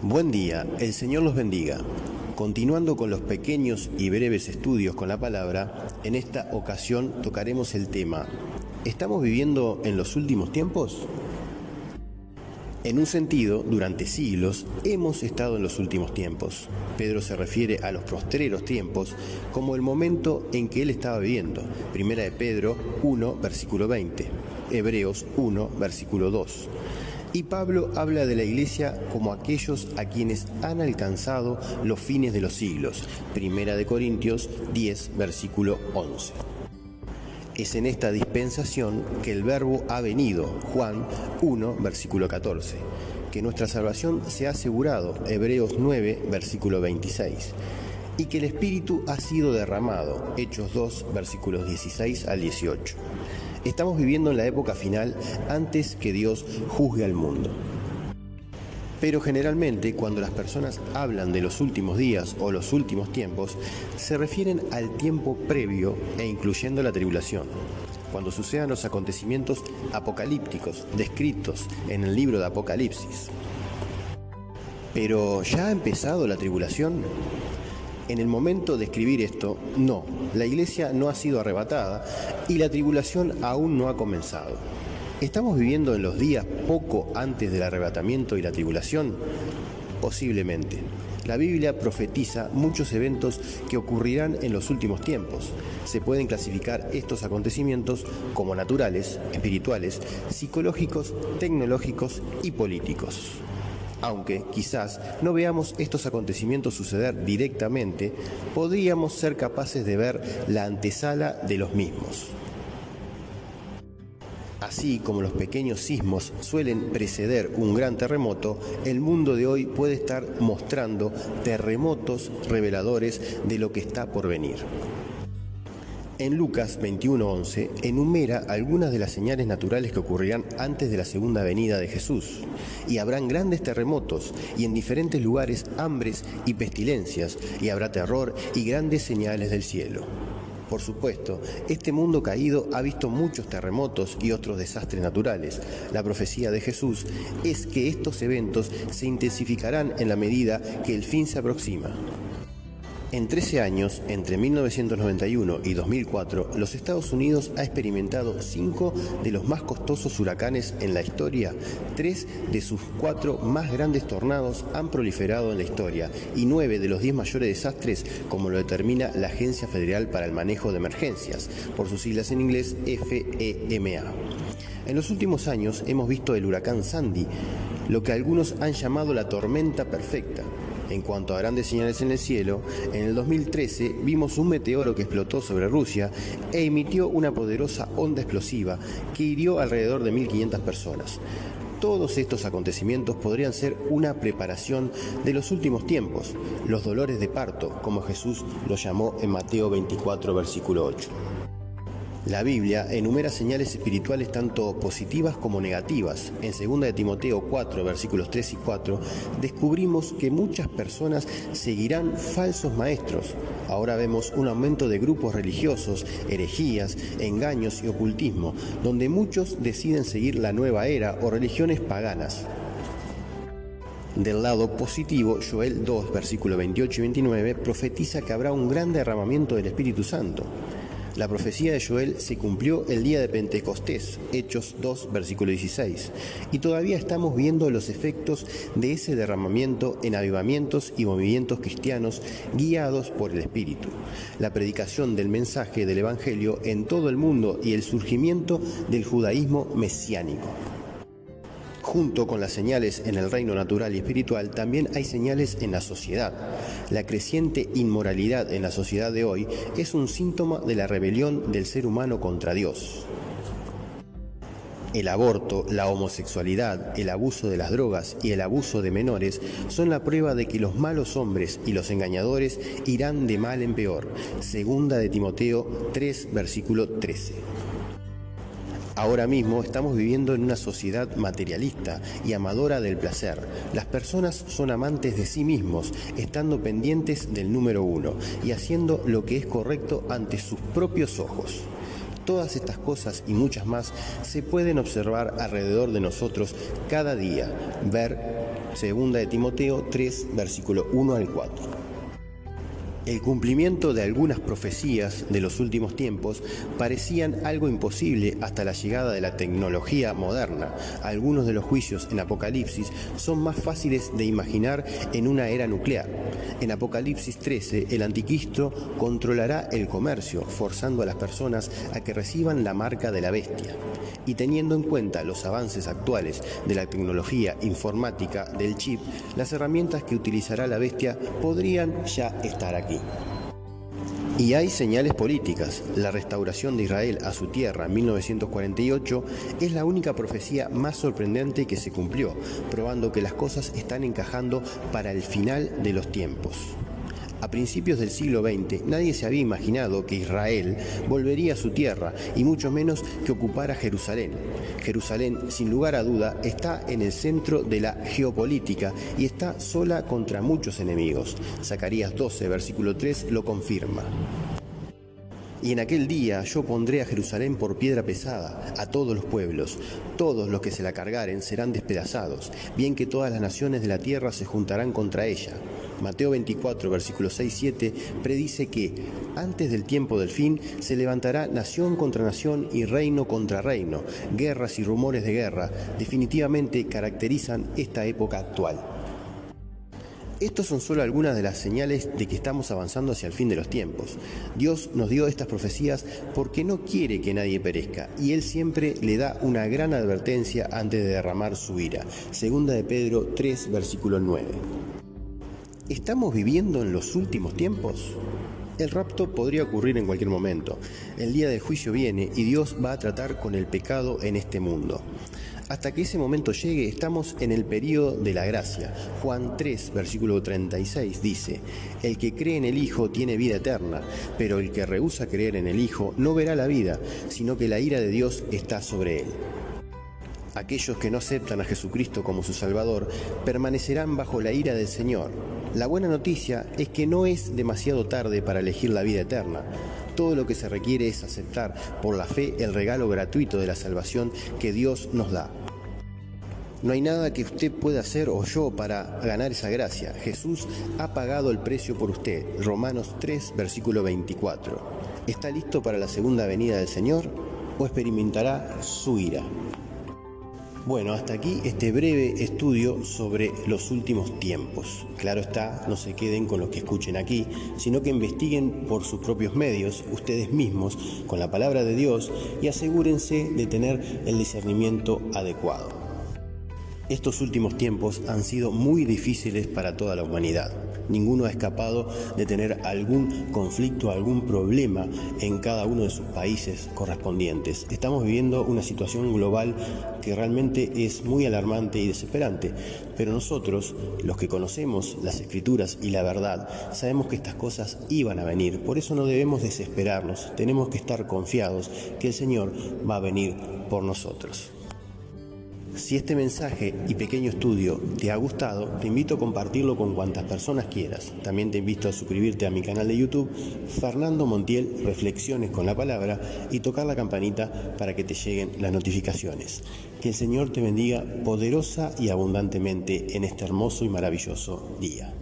Buen día, el Señor los bendiga. Continuando con los pequeños y breves estudios con la palabra, en esta ocasión tocaremos el tema: ¿estamos viviendo en los últimos tiempos? En un sentido, durante siglos hemos estado en los últimos tiempos. Pedro se refiere a los postreros tiempos como el momento en que él estaba viviendo. Primera de Pedro 1, versículo 20, Hebreos 1, versículo 2. Y Pablo habla de la iglesia como aquellos a quienes han alcanzado los fines de los siglos. Primera de Corintios 10, versículo 11. Es en esta dispensación que el Verbo ha venido, Juan 1, versículo 14, que nuestra salvación se ha asegurado, Hebreos 9, versículo 26, y que el Espíritu ha sido derramado, Hechos 2, versículos 16 al 18. Estamos viviendo en la época final antes que Dios juzgue al mundo. Pero generalmente cuando las personas hablan de los últimos días o los últimos tiempos, se refieren al tiempo previo e incluyendo la tribulación, cuando sucedan los acontecimientos apocalípticos descritos en el libro de Apocalipsis. ¿Pero ya ha empezado la tribulación? En el momento de escribir esto, no, la iglesia no ha sido arrebatada y la tribulación aún no ha comenzado. ¿Estamos viviendo en los días poco antes del arrebatamiento y la tribulación? Posiblemente. La Biblia profetiza muchos eventos que ocurrirán en los últimos tiempos. Se pueden clasificar estos acontecimientos como naturales, espirituales, psicológicos, tecnológicos y políticos. Aunque quizás no veamos estos acontecimientos suceder directamente, podríamos ser capaces de ver la antesala de los mismos. Así como los pequeños sismos suelen preceder un gran terremoto, el mundo de hoy puede estar mostrando terremotos reveladores de lo que está por venir. En Lucas 21:11 enumera algunas de las señales naturales que ocurrirán antes de la segunda venida de Jesús. Y habrán grandes terremotos, y en diferentes lugares hambres y pestilencias, y habrá terror y grandes señales del cielo. Por supuesto, este mundo caído ha visto muchos terremotos y otros desastres naturales. La profecía de Jesús es que estos eventos se intensificarán en la medida que el fin se aproxima. En 13 años, entre 1991 y 2004, los Estados Unidos ha experimentado 5 de los más costosos huracanes en la historia. 3 de sus 4 más grandes tornados han proliferado en la historia y 9 de los 10 mayores desastres, como lo determina la Agencia Federal para el Manejo de Emergencias, por sus siglas en inglés FEMA. En los últimos años hemos visto el huracán Sandy, lo que algunos han llamado la tormenta perfecta. En cuanto a grandes señales en el cielo, en el 2013 vimos un meteoro que explotó sobre Rusia e emitió una poderosa onda explosiva que hirió alrededor de 1.500 personas. Todos estos acontecimientos podrían ser una preparación de los últimos tiempos, los dolores de parto, como Jesús lo llamó en Mateo 24, versículo 8. La Biblia enumera señales espirituales tanto positivas como negativas. En 2 de Timoteo 4, versículos 3 y 4, descubrimos que muchas personas seguirán falsos maestros. Ahora vemos un aumento de grupos religiosos, herejías, engaños y ocultismo, donde muchos deciden seguir la nueva era o religiones paganas. Del lado positivo, Joel 2, versículos 28 y 29, profetiza que habrá un gran derramamiento del Espíritu Santo. La profecía de Joel se cumplió el día de Pentecostés, Hechos 2, versículo 16, y todavía estamos viendo los efectos de ese derramamiento en avivamientos y movimientos cristianos guiados por el Espíritu, la predicación del mensaje del Evangelio en todo el mundo y el surgimiento del judaísmo mesiánico. Junto con las señales en el reino natural y espiritual, también hay señales en la sociedad. La creciente inmoralidad en la sociedad de hoy es un síntoma de la rebelión del ser humano contra Dios. El aborto, la homosexualidad, el abuso de las drogas y el abuso de menores son la prueba de que los malos hombres y los engañadores irán de mal en peor. Segunda de Timoteo 3, versículo 13. Ahora mismo estamos viviendo en una sociedad materialista y amadora del placer. Las personas son amantes de sí mismos, estando pendientes del número uno y haciendo lo que es correcto ante sus propios ojos. Todas estas cosas y muchas más se pueden observar alrededor de nosotros cada día, ver Segunda de Timoteo 3, versículo 1 al 4. El cumplimiento de algunas profecías de los últimos tiempos parecían algo imposible hasta la llegada de la tecnología moderna. Algunos de los juicios en Apocalipsis son más fáciles de imaginar en una era nuclear. En Apocalipsis 13, el anticristo controlará el comercio, forzando a las personas a que reciban la marca de la bestia. Y teniendo en cuenta los avances actuales de la tecnología informática del chip, las herramientas que utilizará la bestia podrían ya estar aquí. Y hay señales políticas. La restauración de Israel a su tierra en 1948 es la única profecía más sorprendente que se cumplió, probando que las cosas están encajando para el final de los tiempos. A principios del siglo XX, nadie se había imaginado que Israel volvería a su tierra y mucho menos que ocupara Jerusalén. Jerusalén, sin lugar a duda, está en el centro de la geopolítica y está sola contra muchos enemigos. Zacarías 12, versículo 3 lo confirma. Y en aquel día yo pondré a Jerusalén por piedra pesada, a todos los pueblos. Todos los que se la cargaren serán despedazados, bien que todas las naciones de la tierra se juntarán contra ella. Mateo 24, versículos 6-7, predice que, antes del tiempo del fin, se levantará nación contra nación y reino contra reino. Guerras y rumores de guerra definitivamente caracterizan esta época actual. Estos son solo algunas de las señales de que estamos avanzando hacia el fin de los tiempos. Dios nos dio estas profecías porque no quiere que nadie perezca, y Él siempre le da una gran advertencia antes de derramar su ira. Segunda de Pedro 3, versículo 9. ¿Estamos viviendo en los últimos tiempos? El rapto podría ocurrir en cualquier momento. El día del juicio viene y Dios va a tratar con el pecado en este mundo. Hasta que ese momento llegue, estamos en el período de la gracia. Juan 3, versículo 36 dice: el que cree en el Hijo tiene vida eterna, pero el que rehúsa creer en el Hijo no verá la vida, sino que la ira de Dios está sobre él. Aquellos que no aceptan a Jesucristo como su Salvador permanecerán bajo la ira del Señor. La buena noticia es que no es demasiado tarde para elegir la vida eterna. Todo lo que se requiere es aceptar por la fe el regalo gratuito de la salvación que Dios nos da. No hay nada que usted pueda hacer o yo para ganar esa gracia. Jesús ha pagado el precio por usted. Romanos 3, versículo 24. ¿Está listo para la segunda venida del Señor o experimentará su ira? Bueno, hasta aquí este breve estudio sobre los últimos tiempos. Claro está, no se queden con lo que escuchen aquí, sino que investiguen por sus propios medios, ustedes mismos, con la palabra de Dios, y asegúrense de tener el discernimiento adecuado. Estos últimos tiempos han sido muy difíciles para toda la humanidad. Ninguno ha escapado de tener algún conflicto, algún problema en cada uno de sus países correspondientes. Estamos viviendo una situación global que realmente es muy alarmante y desesperante, pero nosotros, los que conocemos las Escrituras y la verdad, sabemos que estas cosas iban a venir. Por eso no debemos desesperarnos, tenemos que estar confiados que el Señor va a venir por nosotros. Si este mensaje y pequeño estudio te ha gustado, te invito a compartirlo con cuantas personas quieras. También te invito a suscribirte a mi canal de YouTube, Fernando Montiel, Reflexiones con la Palabra, y tocar la campanita para que te lleguen las notificaciones. Que el Señor te bendiga poderosa y abundantemente en este hermoso y maravilloso día.